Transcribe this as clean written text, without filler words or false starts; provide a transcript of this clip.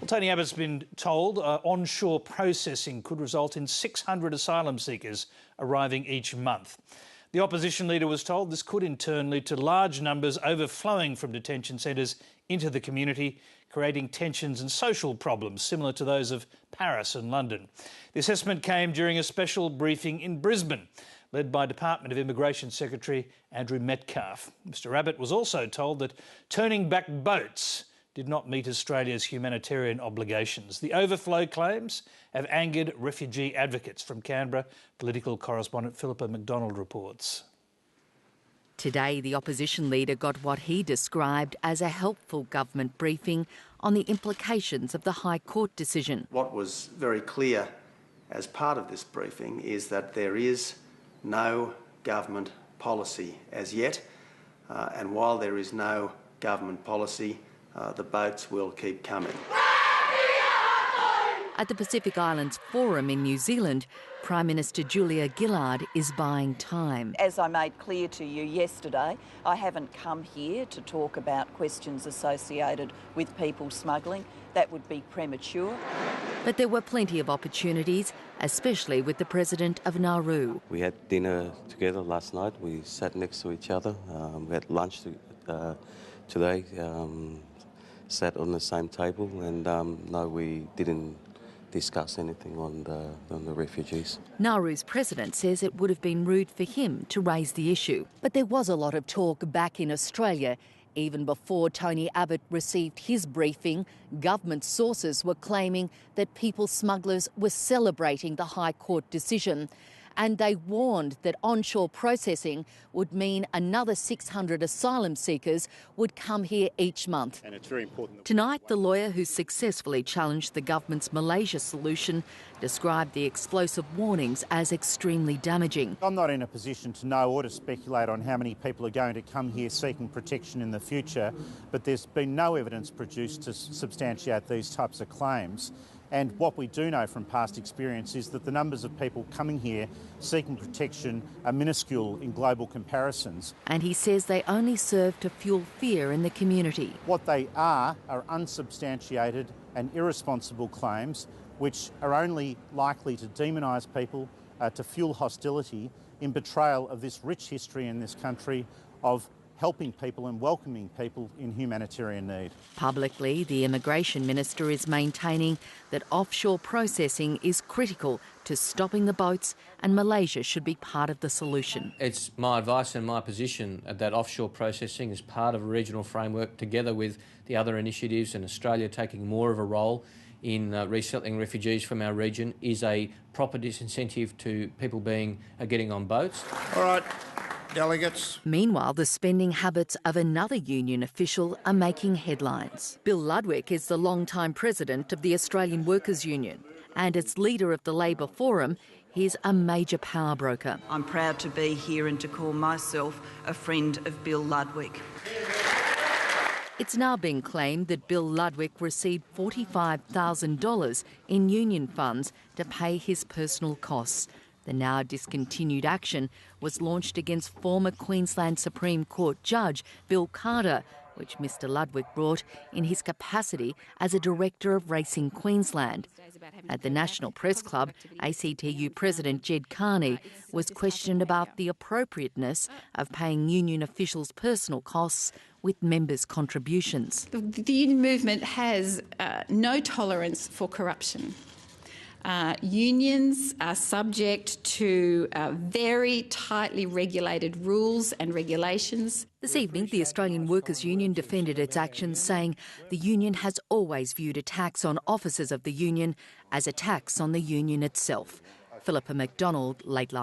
Well, Tony Abbott's been told onshore processing could result in 600 asylum seekers arriving each month. The opposition leader was told this could in turn lead to large numbers overflowing from detention centres into the community, creating tensions and social problems similar to those of Paris and London. The assessment came during a special briefing in Brisbane, led by Department of Immigration Secretary Andrew Metcalfe. Mr Abbott was also told that turning back boats did not meet Australia's humanitarian obligations. The overflow claims have angered refugee advocates. From Canberra, political correspondent Philippa McDonald reports. Today, the opposition leader got what he described as a helpful government briefing on the implications of the High Court decision. What was very clear as part of this briefing is that there is no government policy as yet, and while there is no government policy, the boats will keep coming. At the Pacific Islands Forum in New Zealand, Prime Minister Gillard is buying time. As I made clear to you yesterday, I haven't come here to talk about questions associated with people smuggling. That would be premature. But there were plenty of opportunities, especially with the President of NAURU. We had dinner together last night. We sat next to each other. We had lunch today. Sat on the same table, and no, we didn't discuss anything on the refugees. NAURU's president says it would have been rude for him to raise the issue. But there was a lot of talk back in Australia. Even before Tony Abbott received his briefing, government sources were claiming that people smugglers were celebrating the High Court decision. And they warned that onshore processing would mean another 600 asylum seekers would come here each month. And it's very important. Tonight, the lawyer who successfully challenged the government's Malaysia solution described the explosive warnings as extremely damaging. I'm not in a position to know or to speculate on how many people are going to come here seeking protection in the future, but there's been no evidence produced to substantiate these types of claims. And what we do know from past experience is that the numbers of people coming here seeking protection are minuscule in global comparisons. And he says they only serve to fuel fear in the community. What they are unsubstantiated and irresponsible claims which are only likely to demonise people, to fuel hostility in betrayal of this rich history in this country of helping people and welcoming people in humanitarian need. Publicly, the Immigration Minister is maintaining that offshore processing is critical to stopping the boats, and Malaysia should be part of the solution. It's my advice and my position that offshore processing is part of a regional framework together with the other initiatives, and Australia taking more of a role in resettling refugees from our region is a proper disincentive to people getting on boats. All right. Delegates. Meanwhile, the spending habits of another union official are making headlines. Bill Ludwig is the long-time president of the Australian Workers' Union, and as leader of the Labor Forum, he's a major power broker. I'm proud to be here and to call myself a friend of Bill Ludwig. It's now been claimed that Bill Ludwig received $45,000 in union funds to pay his personal costs. The now discontinued action was launched against former Queensland Supreme Court Judge Bill Carter, which Mr Ludwig brought in his capacity as a director of Racing Queensland. At the National Press Club, ACTU President Jed Carney was questioned about the appropriateness of paying union officials' personal costs with members' contributions. The union movement has no tolerance for corruption. Unions are subject to very tightly regulated rules and regulations. This evening, the Australian Workers' Union defended its actions, saying the union has always viewed a tax on officers of the union as a tax on the union itself. Philippa McDonald, Late Line.